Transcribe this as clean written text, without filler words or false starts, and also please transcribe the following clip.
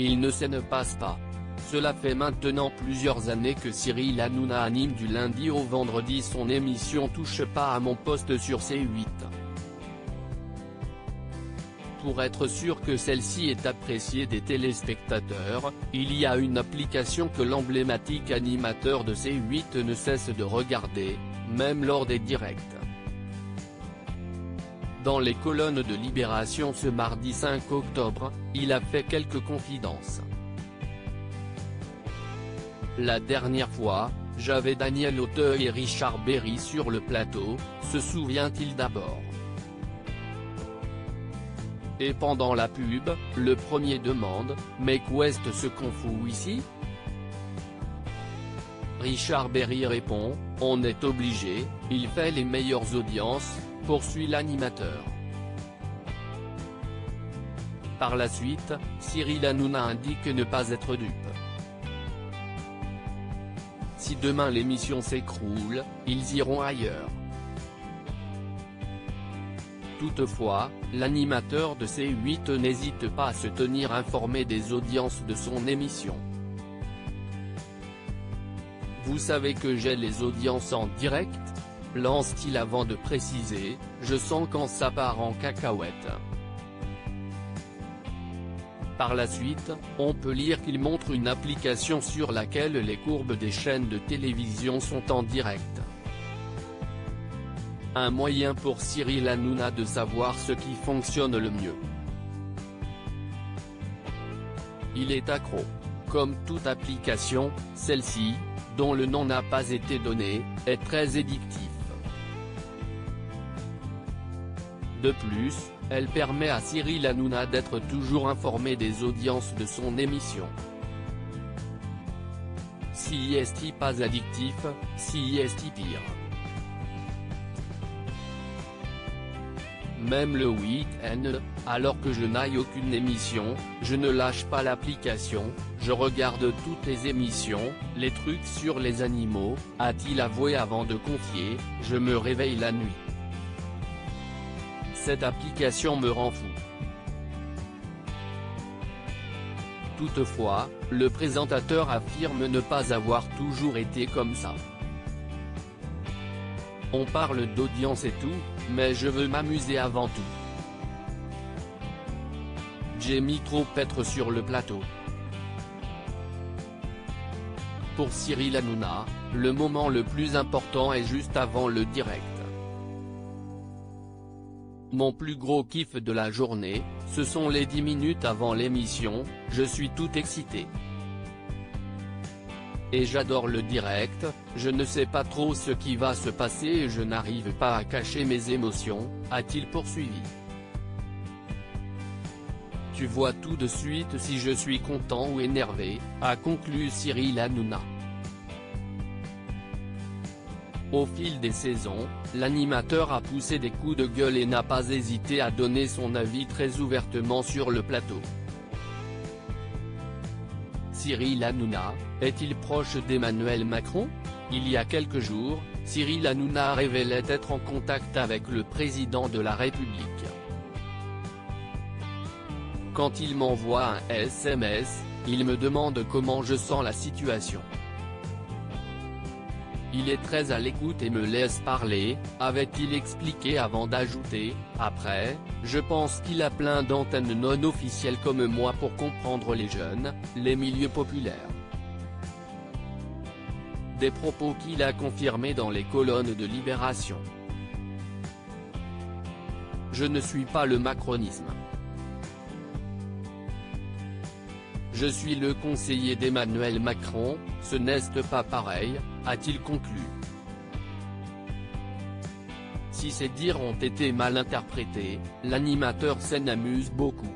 Il ne se passe pas. Cela fait maintenant plusieurs années que Cyril Hanouna anime du lundi au vendredi son émission Touche pas à mon poste sur C8. Pour être sûr que celle-ci est appréciée des téléspectateurs, il y a une application que l'emblématique animateur de C8 ne cesse de regarder, même lors des directs. Dans les colonnes de Libération ce mardi 5 octobre, il a fait quelques confidences. La dernière fois, j'avais Daniel Auteuil et Richard Berry sur le plateau, se souvient-il d'abord. Et pendant la pub, le premier demande, mais qu'est-ce ce qu'on fout ici? Richard Berry répond, on est obligé, il fait les meilleures audiences, poursuit l'animateur. Par la suite, Cyril Hanouna indique ne pas être dupe. Si demain l'émission s'écroule, ils iront ailleurs. Toutefois, l'animateur de C8 n'hésite pas à se tenir informé des audiences de son émission. Vous savez que j'ai les audiences en direct ? Lance-t-il avant de préciser, je sens quand ça part en cacahuète. Par la suite, on peut lire qu'il montre une application sur laquelle les courbes des chaînes de télévision sont en direct. Un moyen pour Cyril Hanouna de savoir ce qui fonctionne le mieux. Il est accro. Comme toute application, celle-ci, dont le nom n'a pas été donné, est très addictive. De plus, elle permet à Cyril Hanouna d'être toujours informé des audiences de son émission. Si est-il pas addictif, si est-il pire. Même le week-end, alors que je n'aille aucune émission, je ne lâche pas l'application, je regarde toutes les émissions, les trucs sur les animaux, a-t-il avoué avant de confier, je me réveille la nuit. Cette application me rend fou. Toutefois, le présentateur affirme ne pas avoir toujours été comme ça. On parle d'audience et tout, mais je veux m'amuser avant tout. J'ai mis trop être sur le plateau. Pour Cyril Hanouna, le moment le plus important est juste avant le direct. Mon plus gros kiff de la journée, ce sont les 10 minutes avant l'émission, je suis tout excité. Et j'adore le direct, je ne sais pas trop ce qui va se passer et je n'arrive pas à cacher mes émotions, a-t-il poursuivi. Tu vois tout de suite si je suis content ou énervé, a conclu Cyril Hanouna. Au fil des saisons, l'animateur a poussé des coups de gueule et n'a pas hésité à donner son avis très ouvertement sur le plateau. Cyril Hanouna, est-il proche d'Emmanuel Macron? Il y a quelques jours, Cyril Hanouna révélait être en contact avec le président de la République. Quand il m'envoie un SMS, il me demande comment je sens la situation. Il est très à l'écoute et me laisse parler, avait-il expliqué avant d'ajouter, après, je pense qu'il a plein d'antennes non officielles comme moi pour comprendre les jeunes, les milieux populaires. Des propos qu'il a confirmés dans les colonnes de Libération. Je ne suis pas le macronisme. Je suis le conseiller d'Emmanuel Macron, ce n'est pas pareil, a-t-il conclu. Si ces dires ont été mal interprétés, l'animateur s'en amuse beaucoup.